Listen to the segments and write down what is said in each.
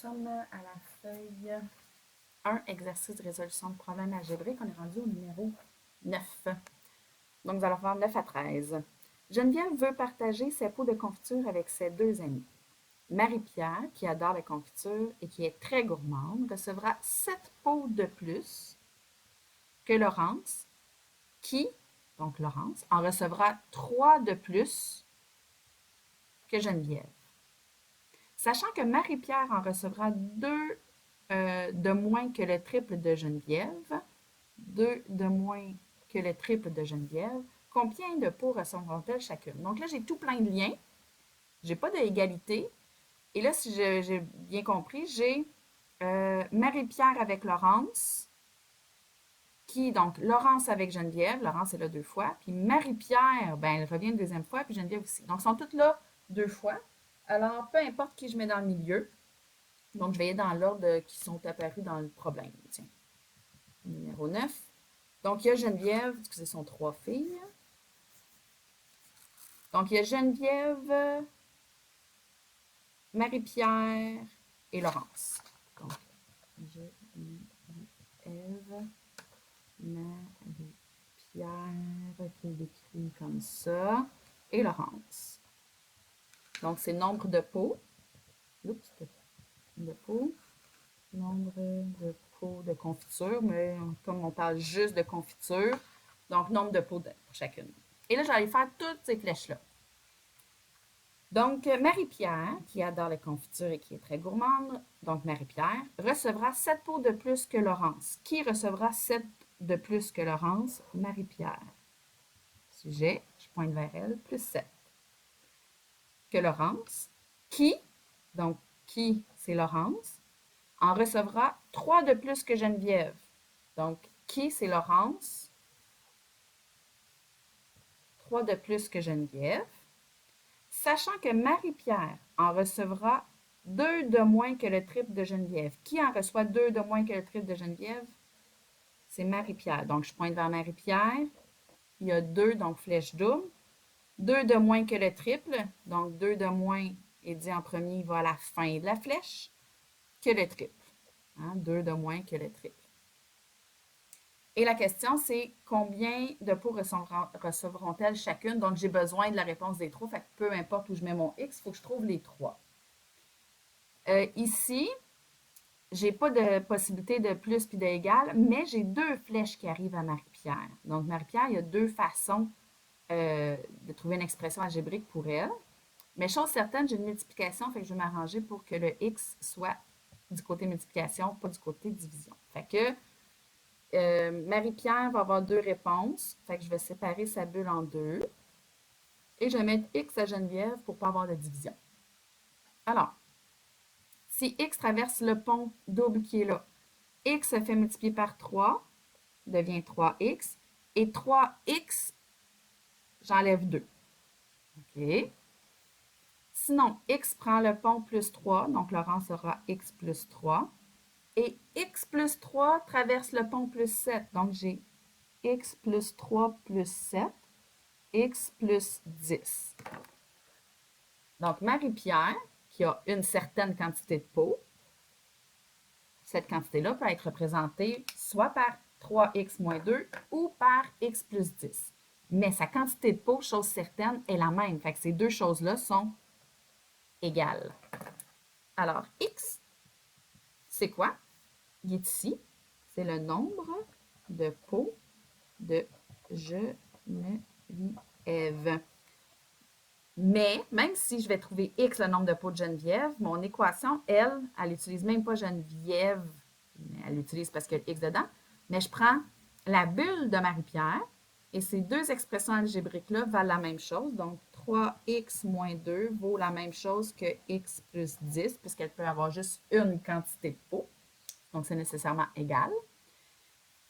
sommes à la feuille 1, exercice de résolution de problèmes algébriques. On est rendu au numéro 9. Donc, nous allons faire 9 à 13. Geneviève veut partager ses pots de confiture avec ses deux amis. Marie-Pierre, qui adore la confiture et qui est très gourmande, recevra 7 pots de plus que Laurence, qui, donc Laurence, en recevra 3 de plus que Geneviève. Sachant que Marie-Pierre en recevra 2 de moins que le triple de Geneviève, 2 de moins que le triple de Geneviève, combien de pots recevront-elles chacune? Donc là, j'ai tout plein de liens. Je n'ai pas d'égalité. Et là, si j'ai bien compris, j'ai Marie-Pierre avec Laurence, donc Laurence avec Geneviève, Laurence est là 2 fois, puis Marie-Pierre, ben, elle revient une deuxième fois, puis Geneviève aussi. Donc, elles sont toutes là 2 fois. Alors, peu importe qui je mets dans le milieu, donc je vais aller dans l'ordre qui sont apparus dans le problème. Tiens, numéro 9. Donc, il y a Geneviève, excusez, ce sont 3 filles. Donc, il y a Geneviève, Marie-Pierre et Laurence. Donc, Geneviève, Marie-Pierre, qui est décrit comme ça, et Laurence. Donc, c'est nombre de pots. Oups, de pots. Nombre de pots de confiture, mais comme on parle juste de confiture, donc nombre de pots pour chacune. Et là, j'allais faire toutes ces flèches-là. Donc, Marie-Pierre, qui adore les confitures et qui est très gourmande, donc Marie-Pierre, recevra 7 pots de plus que Laurence. Qui recevra 7 de plus que Laurence? Marie-Pierre. Sujet, je pointe vers elle, plus 7. Que Laurence, donc qui, c'est Laurence, en recevra 3 de plus que Geneviève. Donc, qui, c'est Laurence, 3 de plus que Geneviève. Sachant que Marie-Pierre en recevra 2 de moins que le triple de Geneviève. Qui en reçoit 2 de moins que le triple de Geneviève? C'est Marie-Pierre. Donc, je pointe vers Marie-Pierre. Il y a 2, donc flèche double. 2 de moins que le triple. Donc, 2 de moins est dit en premier, il va à la fin de la flèche, que le triple. 2 de moins que le triple. Et la question, c'est combien de pots recevront-elles chacune? Donc, j'ai besoin de la réponse des 3. Fait que peu importe où je mets mon X, il faut que je trouve les 3. Ici, je n'ai pas de possibilité de plus puis d'égal, mais j'ai 2 flèches qui arrivent à Marie-Pierre. Donc, Marie-Pierre, il y a 2 façons de trouver une expression algébrique pour elle. Mais chose certaine, j'ai une multiplication, fait que je vais m'arranger pour que le X soit du côté multiplication, pas du côté division. Fait que Marie-Pierre va avoir 2 réponses. Fait que je vais séparer sa bulle en 2. Et je vais mettre X à Geneviève pour ne pas avoir de division. Alors, si X traverse le pont double qui est là, X se fait multiplier par 3, devient 3X. Et 3X, j'enlève 2. OK. Sinon, X prend le pont plus 3, donc Laurence aura X plus 3. Et X plus 3 traverse le pont plus 7. Donc, j'ai X plus 3 plus 7, X plus 10. Donc, Marie-Pierre, qui a une certaine quantité de pots, cette quantité-là peut être représentée soit par 3x moins 2 ou par x plus 10. Mais sa quantité de pots, chose certaine, est la même. Fait que ces deux choses-là sont égales. Alors, x, c'est quoi? Il est ici. C'est le nombre de pots de Geneviève. Mais, même si je vais trouver x, le nombre de pots de Geneviève, mon équation, elle n'utilise même pas Geneviève. Elle l'utilise parce qu'il y a x dedans. Mais je prends la bulle de Marie-Pierre et ces deux expressions algébriques-là valent la même chose. Donc, 3x moins 2 vaut la même chose que x plus 10 puisqu'elle peut avoir juste une quantité de pots. Donc, c'est nécessairement égal.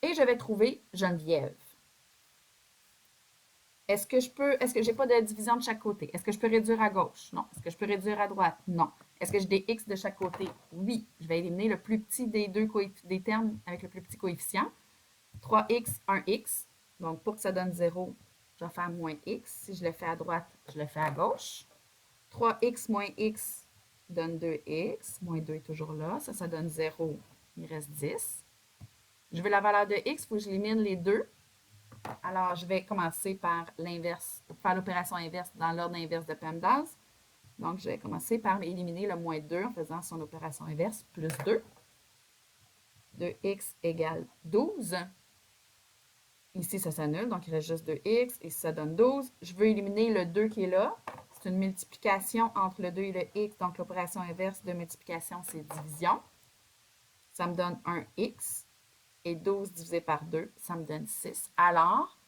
Et je vais trouver Geneviève. Est-ce que je n'ai pas de division de chaque côté? Est-ce que je peux réduire à gauche? Non. Est-ce que je peux réduire à droite? Non. Est-ce que j'ai des x de chaque côté? Oui. Je vais éliminer le plus petit des des termes avec le plus petit coefficient. 3x, 1x. Donc, pour que ça donne 0, je vais faire moins x. Si je le fais à droite, je le fais à gauche. 3x moins x, donne 2x. Moins 2 est toujours là. Ça donne 0. Il reste 10. Je veux la valeur de x, il faut que j'élimine les deux. Alors, je vais commencer par l'inverse, faire l'opération inverse dans l'ordre inverse de PEMDAS. Donc, je vais commencer par éliminer le moins 2 en faisant son opération inverse, plus 2. 2x égale 12. Ici, ça s'annule, donc il reste juste 2x, et ça donne 12. Je veux éliminer le 2 qui est là. C'est une multiplication entre le 2 et le x, donc l'opération inverse de multiplication, c'est division. Ça me donne 1x, et 12 divisé par 2, ça me donne 6. Alors,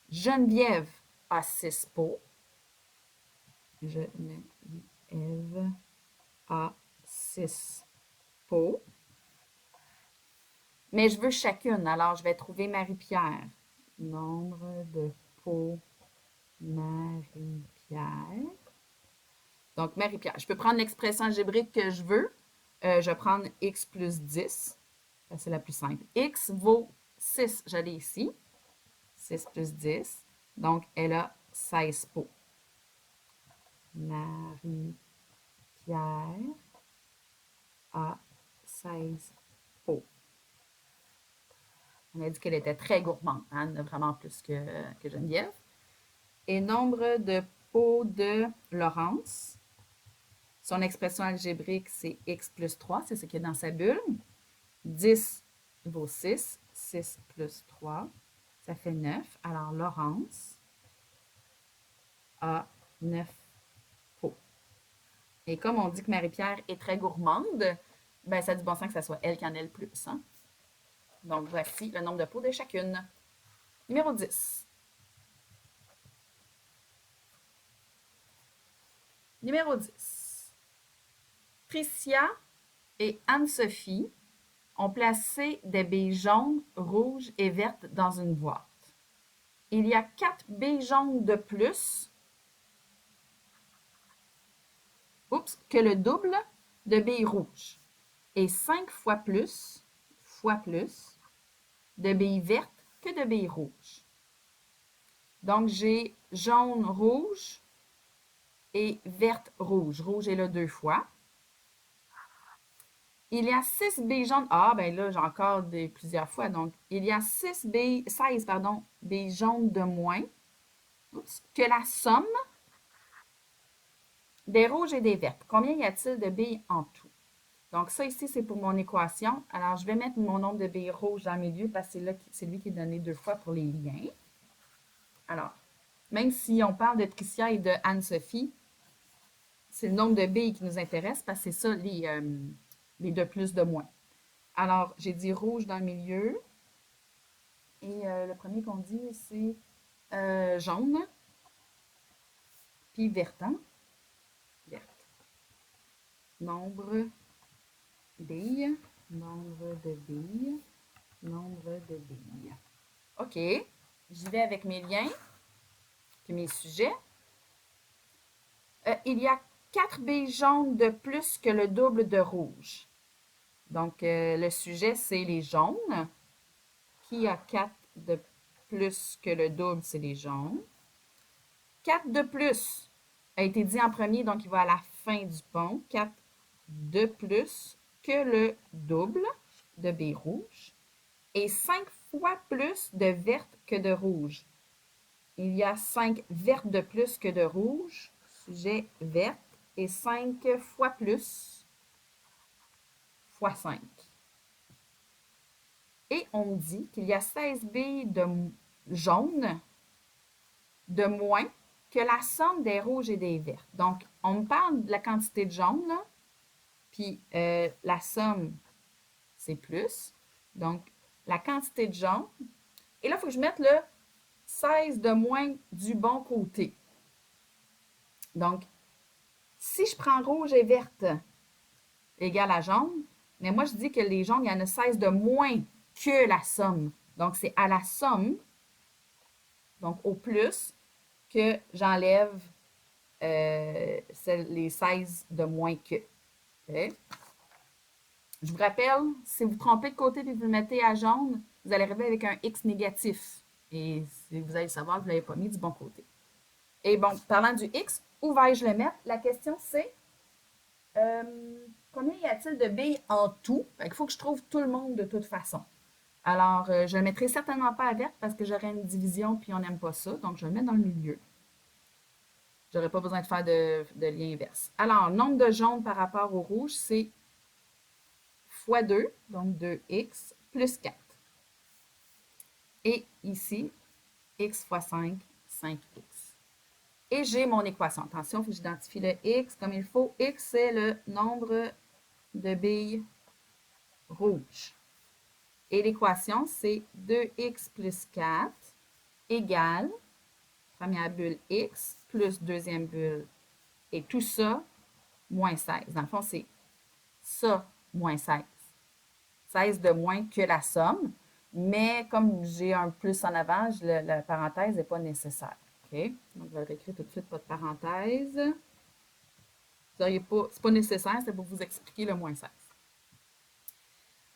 Geneviève a 6 pots. Geneviève a 6 pots. Mais je veux chacune, alors je vais trouver Marie-Pierre. Nombre de pots Marie-Pierre. Donc, Marie-Pierre. Je peux prendre l'expression algébrique que je veux. Je vais prendre x plus 10. C'est la plus simple. X vaut 6, je l'ai ici. 6 plus 10. Donc, elle a 16 pots. Marie-Pierre a 16 pots. On a dit qu'elle était très gourmande, hein, vraiment plus que Geneviève. Et nombre de pots de Laurence. Son expression algébrique, c'est x plus 3, c'est ce qui est dans sa bulle. 10 vaut 6. 6 plus 3, ça fait 9. Alors, Laurence a 9 pots. Et comme on dit que Marie-Pierre est très gourmande, ben, ça a du bon sens que ce soit elle qui en ait le plus. Hein? Donc, voici le nombre de pots de chacune. Numéro 10. Numéro 10. Tricia et Anne-Sophie ont placé des billes jaunes, rouges et vertes dans une boîte. Il y a 4 billes jaunes de plus que le double de billes rouges et 5 fois plus de billes vertes que de billes rouges. Donc, j'ai jaune, rouge et verte, rouge. Rouge est là 2 fois. Il y a 6 billes jaunes. Ah, ben là, j'ai encore plusieurs fois. Donc, il y a 16 billes jaunes de moins que la somme des rouges et des vertes. Combien y a-t-il de billes en tout? Donc, ça ici, c'est pour mon équation. Alors, je vais mettre mon nombre de billes rouges dans le milieu parce que c'est lui qui est donné 2 fois pour les liens. Alors, même si on parle de Tricia et de Anne-Sophie, c'est le nombre de billes qui nous intéresse parce que c'est ça les de plus, de moins. Alors, j'ai dit rouge dans le milieu. Et le premier qu'on dit, c'est jaune. Puis verte. Verte. Nombre billes. Nombre de billes. Nombre de billes. OK. J'y vais avec mes liens. Puis mes sujets. Il y a 4 billes jaunes de plus que le double de rouge. Donc, le sujet, c'est les jaunes. Qui a 4 de plus que le double, c'est les jaunes. 4 de plus a été dit en premier, donc il va à la fin du pont. 4 de plus que le double de billes rouges. Et 5 fois plus de vertes que de rouges. Il y a 5 vertes de plus que de rouges. Sujet verte. Et 5 fois plus fois 5. Et on me dit qu'il y a 16 billes de jaune de moins que la somme des rouges et des verts. Donc, on me parle de la quantité de jaune, là, puis la somme, c'est plus. Donc, la quantité de jaune. Et là, il faut que je mette le 16 de moins du bon côté. Donc, si je prends rouge et verte égale à jaune, mais moi, je dis que les jaunes, il y en a 16 de moins que la somme. Donc, c'est à la somme, donc au plus, que j'enlève les 16 de moins que. Okay. Je vous rappelle, si vous trompez de côté et vous le mettez à jaune, vous allez arriver avec un X négatif. Et vous allez savoir que vous ne l'avez pas mis du bon côté. Et bon, parlant du X, où vais-je le mettre? La question, c'est Combien y a-t-il de billes en tout? Il faut que je trouve tout le monde de toute façon. Alors, je ne le mettrai certainement pas à verte parce que j'aurais une division puis on n'aime pas ça. Donc, je vais le mettre dans le milieu. Je n'aurai pas besoin de faire de lien inverse. Alors, nombre de jaunes par rapport au rouge, c'est fois 2, donc 2x, plus 4. Et ici, x fois 5, 5x. Et j'ai mon équation. Attention, il faut que j'identifie le x comme il faut. X, c'est le nombre de billes rouges. Et l'équation, c'est 2x plus 4 égale première bulle x plus deuxième bulle. Et tout ça, moins 16. Dans le fond, c'est ça, moins 16. 16 de moins que la somme. Mais comme j'ai un plus en avant, la parenthèse n'est pas nécessaire. OK? Donc, je vais le réécrire tout de suite, pas de parenthèse. Ce n'est pas nécessaire, c'est pour vous expliquer le moins 16.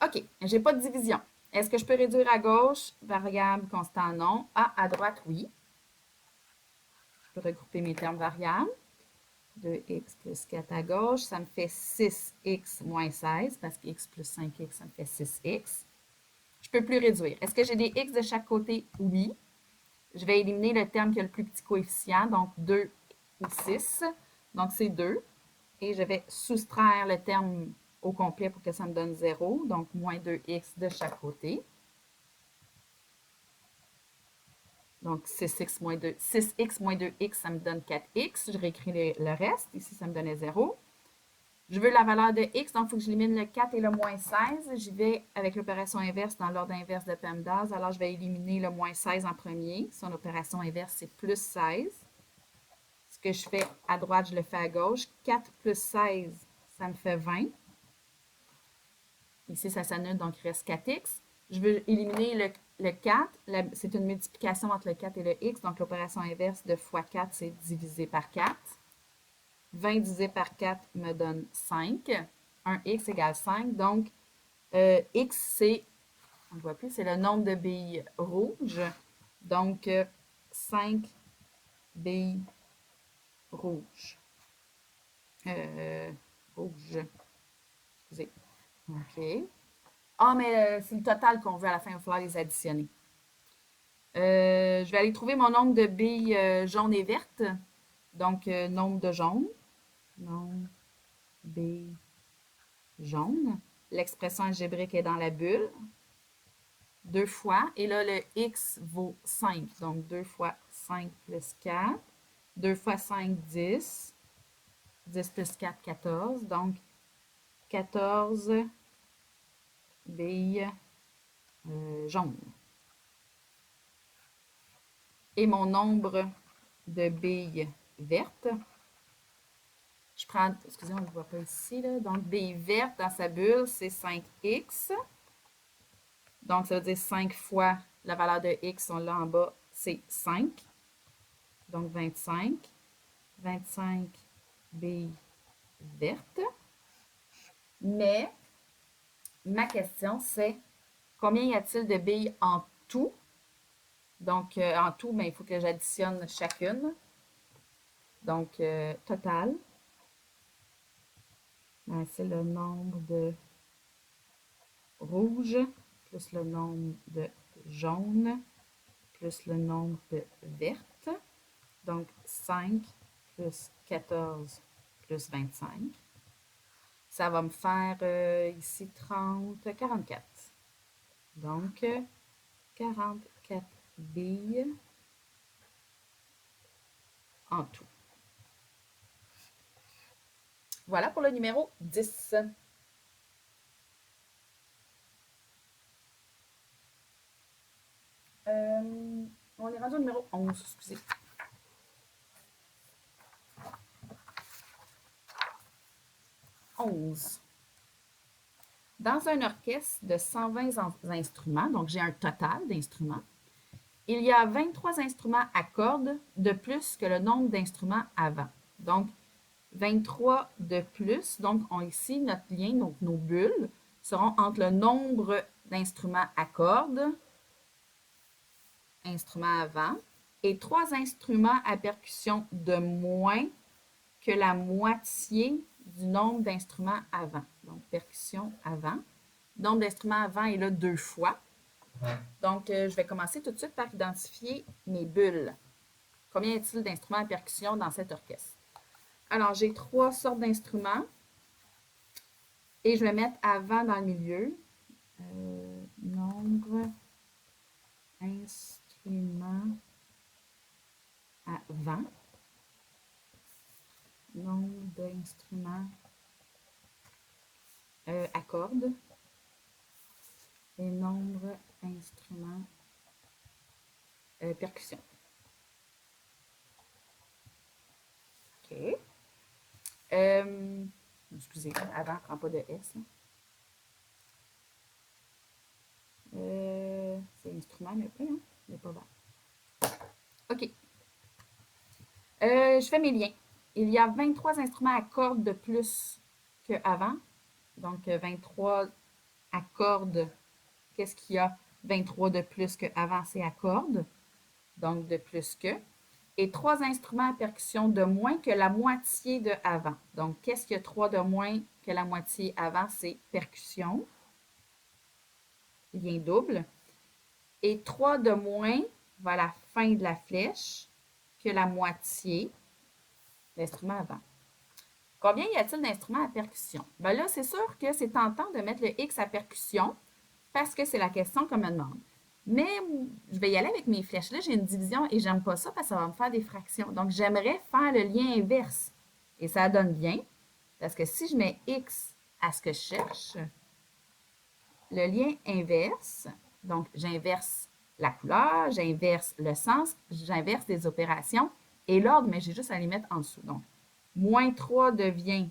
OK, je n'ai pas de division. Est-ce que je peux réduire à gauche? Variable, constant, non. Ah, à droite, oui. Je peux regrouper mes termes variables. 2x plus 4 à gauche, ça me fait 6x moins 16, parce que x plus 5x, ça me fait 6x. Je ne peux plus réduire. Est-ce que j'ai des x de chaque côté? Oui. Je vais éliminer le terme qui a le plus petit coefficient, donc 2 ou 6. Donc, c'est 2. Et je vais soustraire le terme au complet pour que ça me donne 0. Donc, moins 2x de chaque côté. Donc, 6x moins 2x, ça me donne 4x. Je réécris le reste. Ici, ça me donnait 0. Je veux la valeur de x, donc il faut que j'élimine le 4 et le moins 16. J'y vais avec l'opération inverse dans l'ordre inverse de PEMDAS. Alors, je vais éliminer le moins 16 en premier. Son opération inverse, c'est plus 16. Ce que je fais à droite, je le fais à gauche. 4 plus 16, ça me fait 20. Ici, ça s'annule, donc il reste 4x. Je veux éliminer le 4. C'est une multiplication entre le 4 et le x. Donc, l'opération inverse de fois 4, c'est divisé par 4. 20 divisé par 4 me donne 5. 1x égale 5. Donc, x, c'est, on ne voit plus, c'est le nombre de billes rouges. Donc, 5 billes rouges. Rouges. Excusez. OK. Ah, mais c'est le total qu'on veut à la fin. Il va falloir les additionner. Je vais aller trouver mon nombre de billes jaunes et vertes. Donc, nombre de jaunes. Nombre billes jaunes. L'expression algébrique est dans la bulle. 2 fois. Et là, le x vaut 5. Donc, 2 fois 5 plus 4. 2 fois 5, 10. 10 plus 4, 14. Donc, 14 billes jaunes. Et mon nombre de billes vertes, je prends, excusez, on ne le voit pas ici, là. Donc, billes vertes dans sa bulle, c'est 5x. Donc, ça veut dire 5 fois la valeur de x, on l'a en bas, c'est 5. Donc, 25. 25 billes vertes. Mais, ma question, c'est combien y a-t-il de billes en tout? Donc, en tout, il faut que j'additionne chacune. Donc, total. C'est le nombre de rouges plus le nombre de jaunes plus le nombre de vertes. Donc, 5 plus 14 plus 25. Ça va me faire ici 30, 44. Donc, 44 billes en tout. Voilà pour le numéro 10. On est rendu au numéro 11, excusez. Dans un orchestre de 120 instruments, donc j'ai un total d'instruments, il y a 23 instruments à cordes de plus que le nombre d'instruments avant. Donc, 23 de plus. Donc, ici, notre lien, donc nos bulles, seront entre le nombre d'instruments à cordes, instruments avant, et 3 instruments à percussion de moins que la moitié du nombre d'instruments avant. Donc, percussion avant. Le nombre d'instruments avant est là 2 fois. Donc, je vais commencer tout de suite par identifier mes bulles. Combien y a-t-il d'instruments à percussion dans cet orchestre? Alors, j'ai 3 sortes d'instruments. Et je vais mettre avant dans le milieu. Nombre instruments avant. Nombre d'instruments à cordes. Et nombre d'instruments percussion. OK. Excusez, avant, ne prends pas de S. C'est instrument, mais pas, hein? Il n'est pas vert. OK. Je fais mes liens. Il y a 23 instruments à cordes de plus qu'avant. Donc, 23 à cordes. Qu'est-ce qu'il y a 23 de plus qu'avant? C'est à cordes. Donc, de plus que. Et 3 instruments à percussion de moins que la moitié de avant. Donc, qu'est-ce qu'il y a 3 de moins que la moitié avant? C'est percussion. Lien double. Et 3 de moins vers la fin de la flèche que la moitié d'instruments avant. Combien y a-t-il d'instruments à percussion? Bien là, c'est sûr que c'est tentant de mettre le X à percussion parce que c'est la question qu'on me demande. Mais je vais y aller avec mes flèches. Là, j'ai une division et j'aime pas ça parce que ça va me faire des fractions. Donc, j'aimerais faire le lien inverse. Et ça donne bien parce que si je mets X à ce que je cherche, le lien inverse, donc j'inverse la couleur, j'inverse le sens, j'inverse des opérations et l'ordre, mais j'ai juste à les mettre en dessous. Donc, moins 3 devient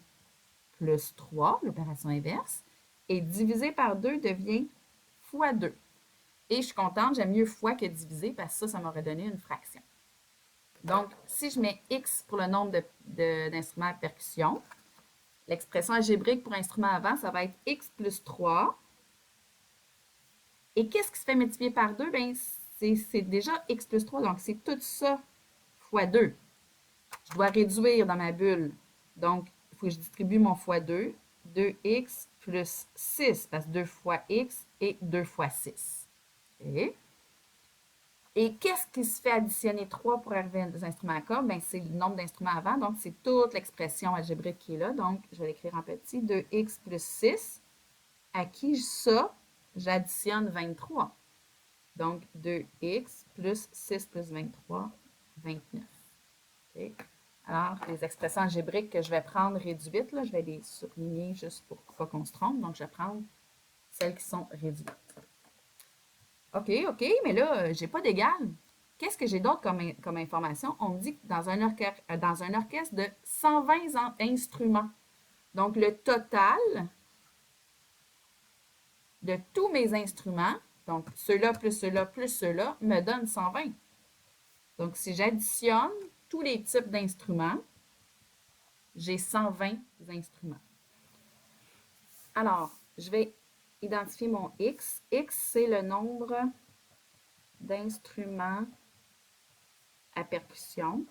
plus 3, l'opération inverse, et divisé par 2 devient fois 2. Et je suis contente, j'aime mieux fois que divisé parce que ça m'aurait donné une fraction. Donc, si je mets X pour le nombre d'instruments à percussion, l'expression algébrique pour instrument avant, ça va être X plus 3. Et qu'est-ce qui se fait multiplier par 2? Bien, c'est déjà X plus 3, donc c'est tout ça fois 2. Je dois réduire dans ma bulle. Donc, il faut que je distribue mon fois 2. 2x plus 6, parce que 2 fois x et 2 fois 6. Okay. Et qu'est-ce qui se fait additionner 3 pour arriver à des instruments à cordes? Bien, c'est le nombre d'instruments avant, donc c'est toute l'expression algébrique qui est là. Donc, je vais l'écrire en petit. 2x plus 6, à qui ça, j'additionne 23. Donc, 2x plus 6 plus 23, 29. Okay. Alors, les expressions algébriques que je vais prendre réduites, là, je vais les surligner juste pour pas qu'on se trompe. Donc, je vais prendre celles qui sont réduites. OK, mais là, je n'ai pas d'égal. Qu'est-ce que j'ai d'autre comme information? On me dit que dans un orchestre de 120 instruments. Donc, le total de tous mes instruments, donc ceux-là plus ceux-là plus ceux-là, me donne 120. Donc, si j'additionne tous les types d'instruments, j'ai 120 instruments. Alors, je vais identifier mon X. X, c'est le nombre d'instruments à percussion.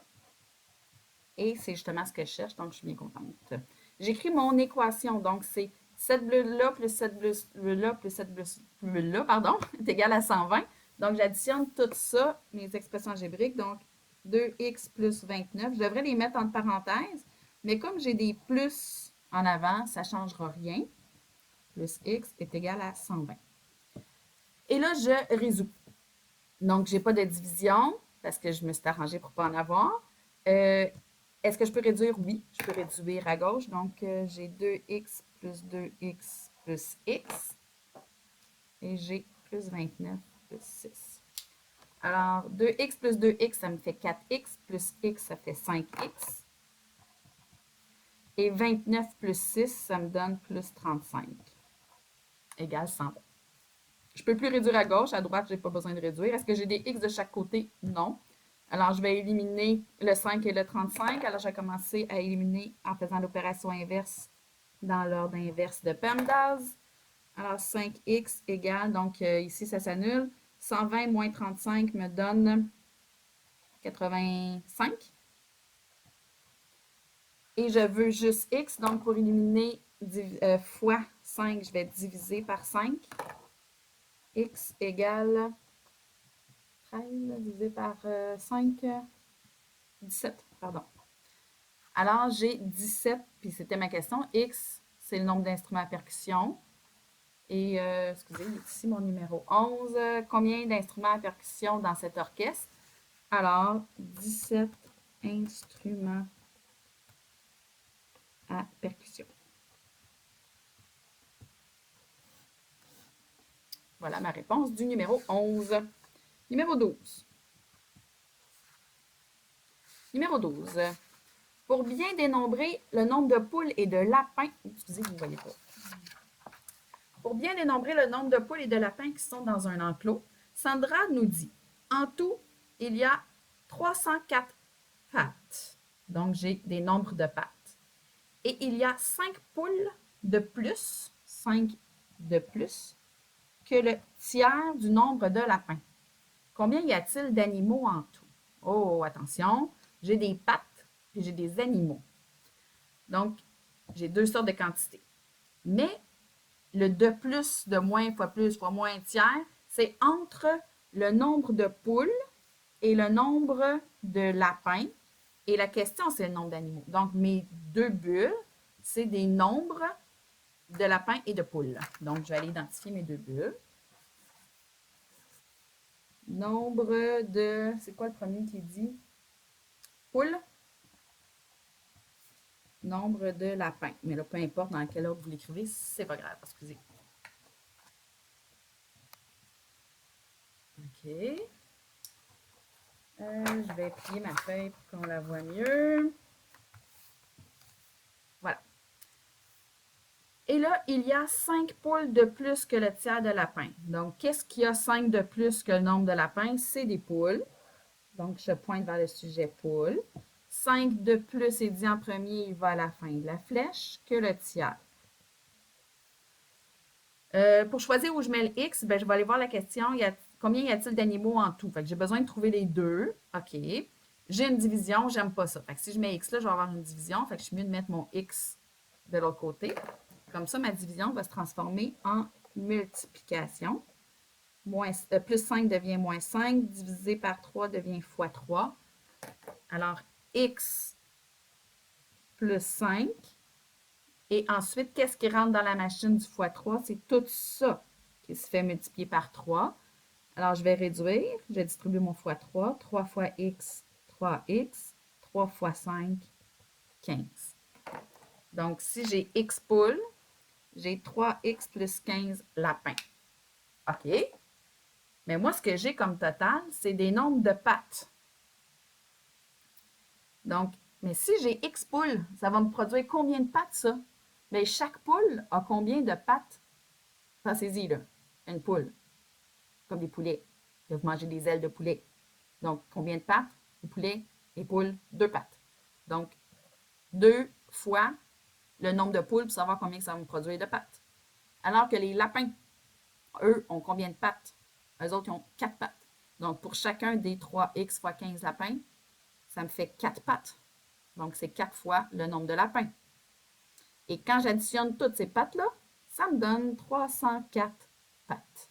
Et c'est justement ce que je cherche, donc je suis bien contente. J'écris mon équation, donc c'est cette bleue-là plus cette bleue-là plus cette bleue-là, pardon, est égal à 120. Donc, j'additionne tout ça, mes expressions algébriques, donc 2x plus 29. Je devrais les mettre entre parenthèses, mais comme j'ai des plus en avant, ça ne changera rien. Plus x est égal à 120. Et là, je résous. Donc, je n'ai pas de division parce que je me suis arrangée pour ne pas en avoir. Est-ce que je peux réduire? Oui, je peux réduire à gauche. Donc, j'ai 2x plus 2x plus x. Et j'ai plus 29 plus 6. Alors, 2x plus 2x, ça me fait 4x. Plus x, ça fait 5x. Et 29 plus 6, ça me donne plus 35. Égale 120. Je ne peux plus réduire à gauche. À droite, je n'ai pas besoin de réduire. Est-ce que j'ai des x de chaque côté? Non. Alors, je vais éliminer le 5 et le 35. Alors, je vais commencer à éliminer en faisant l'opération inverse dans l'ordre inverse de PEMDAS. Alors, 5x égale, donc ici, ça s'annule. 120 moins 35 me donne 85. Et je veux juste x. Donc, pour éliminer fois 5, je vais diviser par 5. X égale 13 divisé par 5, 17, pardon. Alors, j'ai 17, puis c'était ma question. X, c'est le nombre d'instruments à percussion. Et, excusez, il est ici mon numéro 11. Combien d'instruments à percussion dans cet orchestre? Alors, 17 instruments à percussion. Voilà ma réponse du numéro 11. Numéro 12. Numéro 12. Pour bien dénombrer le nombre de poules et de lapins, excusez, vous ne voyez pas. Pour bien dénombrer le nombre de poules et de lapins qui sont dans un enclos, Sandra nous dit, en tout, il y a 304 pattes. Donc, j'ai des nombres de pattes. Et il y a 5 poules de plus, 5 de plus, que le tiers du nombre de lapins. Combien y a-t-il d'animaux en tout? Oh, attention, j'ai des pattes et j'ai des animaux. Donc, j'ai deux sortes de quantités. Mais le de plus, de moins, fois plus, fois moins, tiers, c'est entre le nombre de poules et le nombre de lapins. Et la question, c'est le nombre d'animaux. Donc, mes deux bulles, c'est des nombres de lapins et de poules. Donc, je vais aller identifier mes deux bulles. Nombre de... C'est quoi le premier qui dit? Poules. Nombre de lapins. Mais là, peu importe dans quel ordre vous l'écrivez, c'est pas grave. Excusez. OK. Je vais plier ma feuille pour qu'on la voit mieux. Voilà. Et là, il y a 5 poules de plus que le tiers de lapins. Donc, qu'est-ce qu'il y a 5 de plus que le nombre de lapins? C'est des poules. Donc, je pointe vers le sujet poules. 5 de plus est dit en premier, il va à la fin de la flèche, que le tiers. Pour choisir où je mets le X, ben, je vais aller voir la question. Combien y a-t-il d'animaux en tout? J'ai besoin de trouver les deux. OK. J'ai une division, j'aime pas ça. Si je mets X là, je vais avoir une division. Je suis mieux de mettre mon X de l'autre côté. Comme ça, ma division va se transformer en multiplication. Plus 5 devient moins 5, divisé par 3 devient fois 3. Alors, X plus 5. Et ensuite, qu'est-ce qui rentre dans la machine du fois 3? C'est tout ça qui se fait multiplier par 3. Alors, je vais réduire. Je vais distribuer mon fois 3. 3 fois x, 3x. 3 fois 5, 15. Donc, si j'ai x poules, j'ai 3x plus 15 lapins. OK? Mais moi, ce que j'ai comme total, c'est des nombres de pattes. Donc, mais si j'ai x poules, ça va me produire combien de pattes, ça? Bien, chaque poule a combien de pattes? Pensez-y, là. Une poule. Comme des poulets. Ils peuvent manger des ailes de poulet. Donc, combien de pattes? Les poulets, les poules, 2 pattes. Donc, 2 fois le nombre de poules pour savoir combien ça va me produire de pattes. Alors que les lapins, eux, ont combien de pattes? Eux autres, ils ont 4 pattes. Donc, pour chacun des 3x fois 15 lapins, ça me fait 4 pattes. Donc, c'est 4 fois le nombre de lapins. Et quand j'additionne toutes ces pattes-là, ça me donne 304 pattes.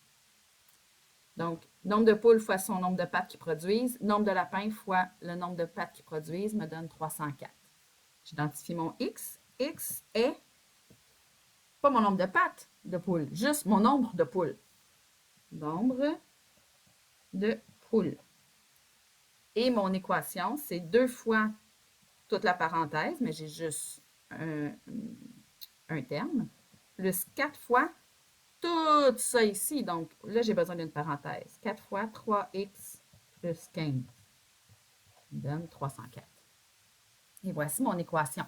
Donc, nombre de poules fois son nombre de pattes qu'ils produisent, nombre de lapins fois le nombre de pattes qu'ils produisent me donne 304. J'identifie mon X. X est pas mon nombre de pattes de poules, juste mon nombre de poules. Nombre de poules. Et mon équation, c'est 2 fois toute la parenthèse, mais j'ai juste un terme, plus 4 fois tout ça ici. Donc, là, j'ai besoin d'une parenthèse. 4 fois 3x plus 15 donne 304. Et voici mon équation.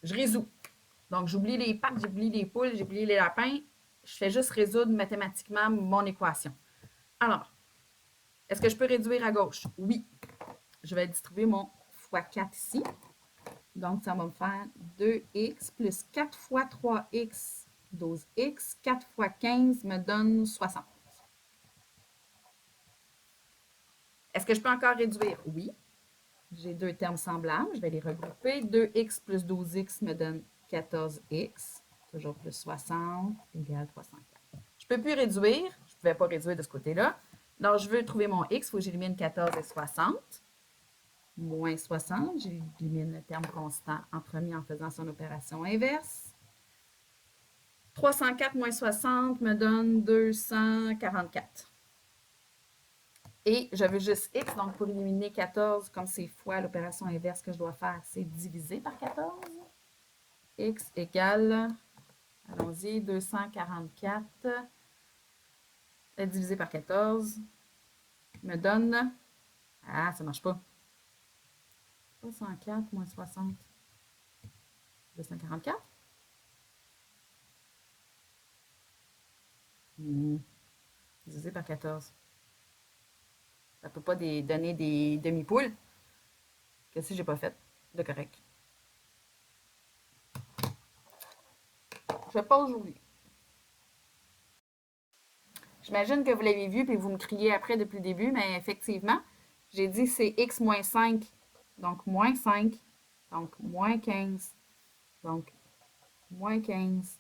Je résous. Donc, j'oublie les pattes, j'oublie les poules, j'oublie les lapins. Je fais juste résoudre mathématiquement mon équation. Alors, est-ce que je peux réduire à gauche? Oui. Je vais distribuer mon fois 4 ici. Donc, ça va me faire 2x plus 4 fois 3x, 12x. 4 fois 15 me donne 60. Est-ce que je peux encore réduire? Oui. j'ai deux termes semblables. Je vais les regrouper. 2x plus 12x me donne 14x. Toujours plus 60 égale 304. Je ne peux plus réduire. Je ne pouvais pas réduire de ce côté-là. Alors, je veux trouver mon x. Il faut que j'élimine 14 et 60. Moins 60. J'élimine le terme constant en premier en faisant son opération inverse. 304 moins 60 me donne 244. Et je veux juste x, donc pour éliminer 14, comme c'est fois l'opération inverse que je dois faire, c'est diviser par 14. X égale, allons-y, 244 divisé par 14 me donne, ça ne marche pas, 304 moins 60, 244. Divisé par 14. Ça ne peut pas donner des demi-poules. Qu'est-ce que j'ai pas fait de correct? Je pose aujourd'hui. J'imagine que vous l'avez vu puis vous me criez après depuis le début, mais effectivement, j'ai dit c'est x moins 5, donc moins 5, donc moins 15, donc moins 15.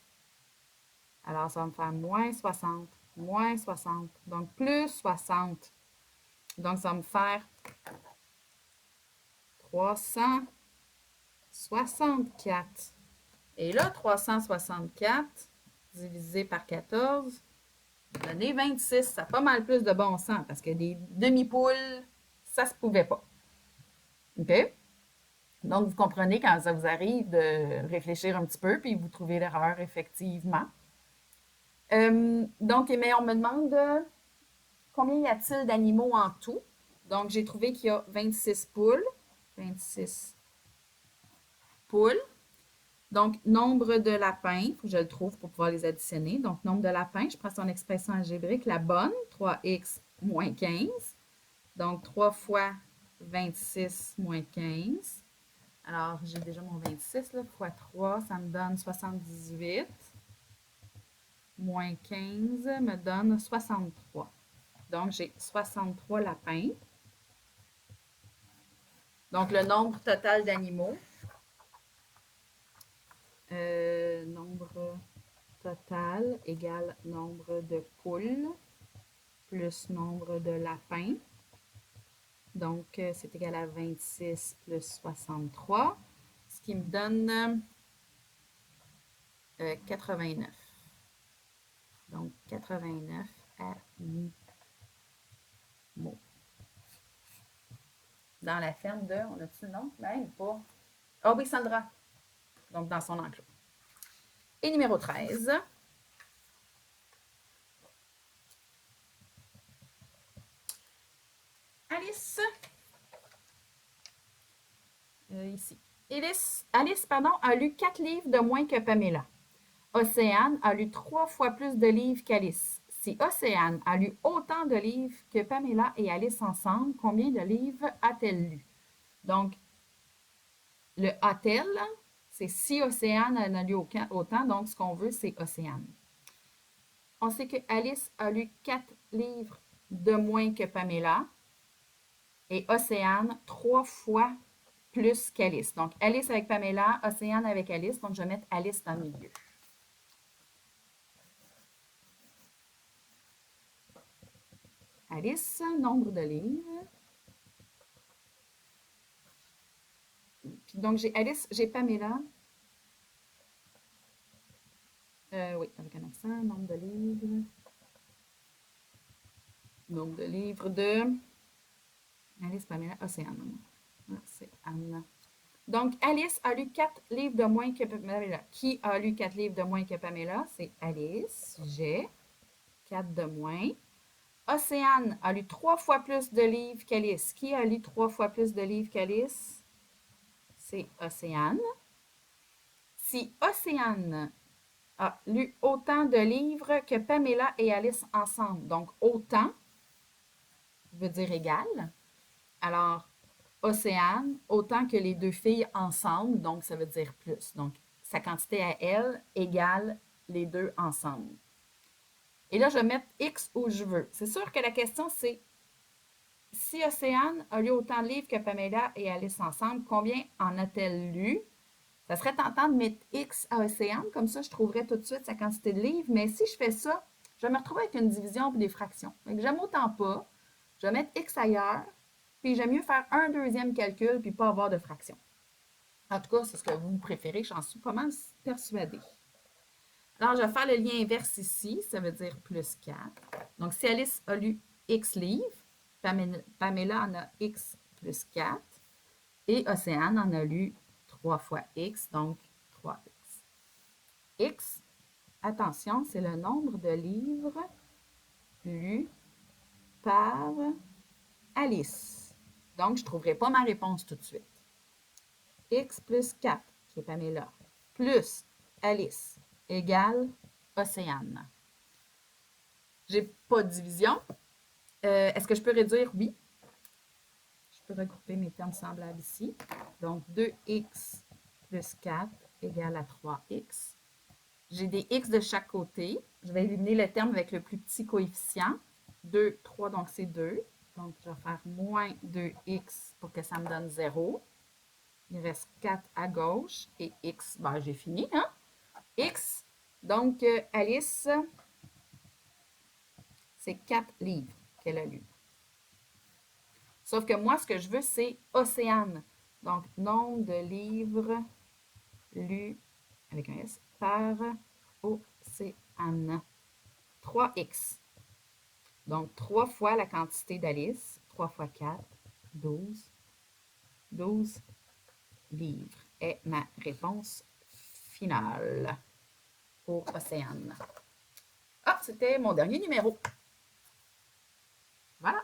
Alors, ça va me faire moins 60, donc plus 60. Donc, ça va me faire 364. Et là, 364 divisé par 14, donner 26. Ça a pas mal plus de bon sens parce que des demi-poules, ça se pouvait pas. OK? Donc, vous comprenez quand ça vous arrive de réfléchir un petit peu puis vous trouvez l'erreur effectivement. Donc, mais on me demande combien y a-t-il d'animaux en tout. Donc, j'ai trouvé qu'il y a 26 poules. 26 poules. Donc, nombre de lapins, il faut que je le trouve pour pouvoir les additionner. Donc, nombre de lapins, je prends son expression algébrique, la bonne, 3x moins 15. Donc, 3 fois 26 moins 15. Alors, j'ai déjà mon 26, là, fois 3, ça me donne 78. Moins 15 me donne 63. Donc, j'ai 63 lapins. Donc, le nombre total d'animaux. Nombre total égale nombre de poules plus nombre de lapins. Donc, c'est égal à 26 plus 63, ce qui me donne 89. Donc, 89 animaux. Dans la ferme de, on a-tu le nom? Même pas. Ah oui, Sandra. Donc, dans son enclos. Et numéro 13. Alice. Ici. Alice a lu 4 livres de moins que Pamela. Océane a lu 3 fois plus de livres qu'Alice. Si Océane a lu autant de livres que Pamela et Alice ensemble, combien de livres a-t-elle lu? Donc, le a-t-elle, c'est si Océane en a lu autant, donc ce qu'on veut, c'est Océane. On sait que Alice a lu 4 livres de moins que Pamela et Océane 3 fois plus qu'Alice. Donc, Alice avec Pamela, Océane avec Alice. Donc, je vais mettre Alice dans le milieu. Alice, nombre de livres. Puis donc, j'ai Alice, j'ai Pamela. Oui, avec un accent, nombre de livres. Nombre de livres de Alice, Pamela, Océane. C'est Anne. Donc, Alice a lu 4 livres de moins que Pamela. Qui a lu 4 livres de moins que Pamela? C'est Alice. J'ai 4 de moins. Océane a lu 3 fois plus de livres qu'Alice. Qui a lu 3 fois plus de livres qu'Alice? C'est Océane. Si Océane a lu autant de livres que Pamela et Alice ensemble, donc autant veut dire égal. Alors, Océane, autant que les deux filles ensemble, donc ça veut dire plus. Donc, sa quantité à elle égale les deux ensemble. Et là, je vais mettre X où je veux. C'est sûr que la question, c'est Si Océane a lu autant de livres que Pamela et Alice ensemble, combien en a-t-elle lu? Ça serait tentant de mettre X à Océane, comme ça je trouverais tout de suite sa quantité de livres, mais si je fais ça, je vais me retrouver avec une division et des fractions. Donc, j'aime autant pas. Je vais mettre X ailleurs, puis j'aime mieux faire un deuxième calcul puis pas avoir de fraction. En tout cas, c'est ce que vous préférez, j'en suis pas mal persuadée. Alors, je vais faire le lien inverse ici, ça veut dire plus 4. Donc, si Alice a lu X livres, Pamela en a X plus 4, et Océane en a lu 3 fois X, donc 3X. X, attention, c'est le nombre de livres lus par Alice. Donc, je ne trouverai pas ma réponse tout de suite. X plus 4, qui est Pamela, plus Alice, égale Océane. J'ai pas de division. Est-ce que je peux réduire? Oui. Je peux regrouper mes termes semblables ici. Donc, 2x plus 4 égale à 3x. J'ai des x de chaque côté. Je vais éliminer le terme avec le plus petit coefficient. 2, 3, donc c'est 2. Donc, je vais faire moins 2x pour que ça me donne 0. Il reste 4 à gauche. Et x, ben, j'ai fini, hein? X, donc Alice, c'est 4 livres qu'elle a lus. Sauf que moi, ce que je veux, c'est Océane. Donc, nombre de livres lus, avec un S, par Océane. 3x. Donc, 3 fois la quantité d'Alice. 3 fois 4, 12. 12 livres est ma réponse finale pour Océane. Ah, c'était mon dernier numéro. Voilà.